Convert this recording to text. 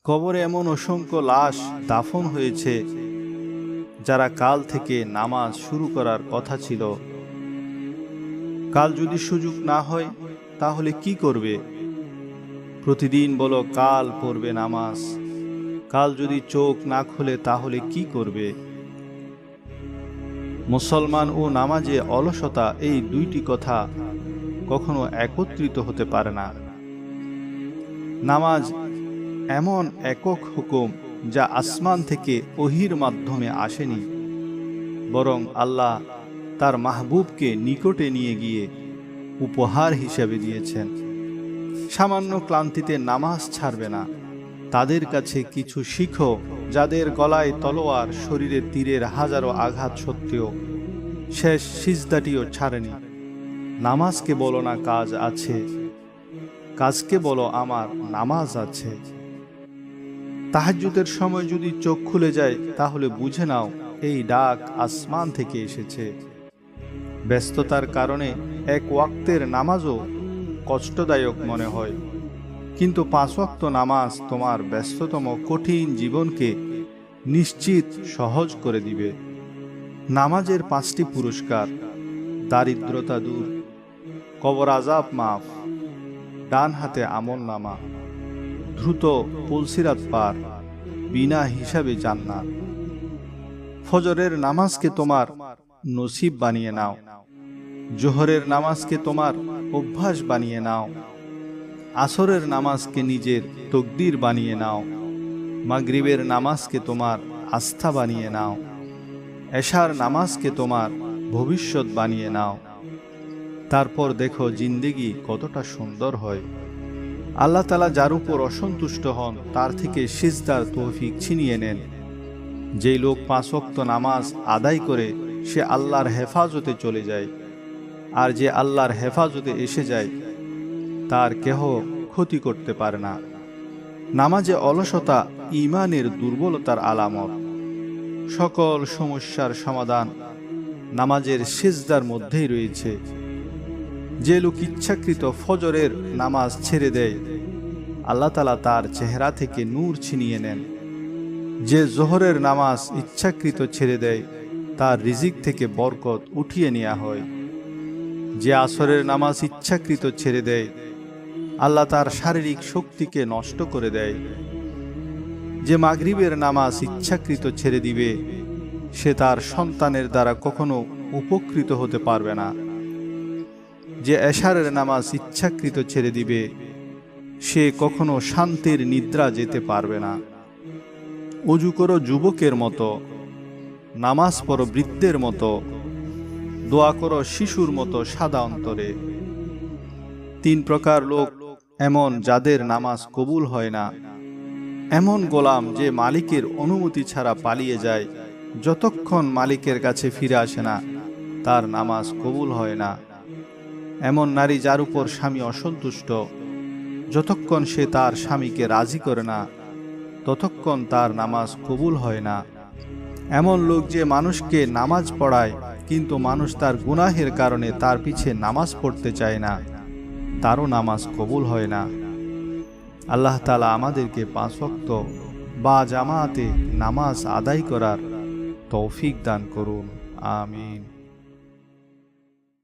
কবরে এমন অসংখ্য লাশ দাফন হয়েছে যারা কাল থেকে নামাজ শুরু করার কথা ছিল। কাল যদি সুযোগ না হয় তাহলে কি করবে? প্রতিদিন বলো কাল পড়বে নামাজ। কাল যদি চোখ না খুলে তাহলে কি করবে? মুসলমান ও নামাজে অলসতা, এই দুইটি কথা কখনো একত্রিত হতে পারে না। নামাজ এমন একক হুকুম যা আসমান থেকে ওহীর মাধ্যমে আসেনি, বরং আল্লাহ তার মাহবুবকে নিকটে নিয়ে গিয়ে উপহার হিসেবে দিয়েছেন। সামান্য ক্লান্তিতে নামাজ ছাড়বে না। তাদের কাছে কিছু শিখো যাদের গলায় তলোয়ার, শরীরে তীরের হাজারো আঘাত সত্ত্বেও শেষ সিজদাটিও ছাড়েনি। নামাজকে বলো না কাজ আছে, কাজকে বলো আমার নামাজ আছে। তাহাজ্জুদের সময় যদি চোখ খুলে যায় তাহলে বুঝে নাও এই ডাক আসমান থেকে এসেছে। ব্যস্ততার কারণে এক ওয়াক্তের নামাজও কষ্টদায়ক মনে হয়, কিন্তু 5 ওয়াক্ত নামাজ তোমার ব্যস্ততম কঠিন জীবনকে নিশ্চিত সহজ করে দিবে। নামাজের 5টি পুরস্কার: দারিদ্রতা দূর, কবর আযাব মাফ, ডান হাতে আমলনামা, দ্রুত পুলসিরাত পার, বিনা হিসাবে জান্নাত। ফজরের নামাজকে তোমার নসিব বানিয়ে নাও, জোহরের নামাজকে তোমার অভ্যাস বানিয়ে নাও, আসরের নামাজকে নিজের তকদির বানিয়ে নাও, মাগরিবের নামাজকে তোমার আস্থা বানিয়ে নাও, এশার নামাজকে তোমার ভবিষ্যৎ বানিয়ে নাও। তারপর দেখো জিন্দেগি কতটা সুন্দর হয়। আল্লাহ তাআলা যার উপর অসন্তুষ্ট হন তার থেকে সিজদার তৌফিক ছিনিয়ে নেন। যেই লোক 5 ওয়াক্ত নামাজ আদায় করে সে আল্লাহর হেফাজতে চলে যায়, আর যে আল্লাহর হেফাজতে এসে যায় তার কেহ ক্ষতি করতে পারে না। নামাজে অলসতা ঈমানের দুর্বলতার আলামত। সকল সমস্যার সমাধান নামাজের সিজদার মধ্যেই রয়েছে। যে লোক ইচ্ছাকৃত ফজরের নামাজ ছেড়ে দেয়, আল্লাহ তাআলা তার চেহারা থেকে নূর ছিনিয়ে নেন। যে জোহরের নামাজ ইচ্ছাকৃত ছেড়ে দেয়, তার রিজিক থেকে বরকত উঠিয়ে নেওয়া হয়। যে আসরের নামাজ ইচ্ছাকৃত ছেড়ে দেয়, আল্লাহ তার শারীরিক শক্তিকে নষ্ট করে দেয়। যে মাগরিবের নামাজ ইচ্ছাকৃত ছেড়ে দিবে, সে তার সন্তানের দ্বারা কখনো উপকৃত হতে পারবে না। যে এশারের নামাজ ইচ্ছাকৃত ছেড়ে দিবে, সে কখনো শান্তির নিদ্রা যেতে পারবে না। ওযু করো যুবকের মতো, নামাজ পড়ো বৃদ্ধের মতো, দোয়া করো শিশুর মতো সাদা অন্তরে। 3 প্রকার লোক এমন যাদের নামাজ কবুল হয় না: এমন গোলাম যে মালিকের অনুমতি ছাড়া পালিয়ে যায়, যতক্ষণ মালিকের কাছে ফিরে আসে না তার নামাজ কবুল হয় না। এমন নারী যার উপর স্বামী অসন্তুষ্ট, যতক্ষণ সে তার স্বামীকে রাজি করে না ততক্ষণ তার নামাজ কবুল হয় না। এমন লোক যে মানুষকে নামাজ পড়ায় কিন্তু মানুষ তার গুনাহের কারণে তার পিছে নামাজ পড়তে চায় না, তারও নামাজ কবুল হয় না। আল্লাহ তাআলা আমাদেরকে 5 ওয়াক্ত বা জামাতে নামাজ আদায় করার তৌফিক দান করুন। আমিন।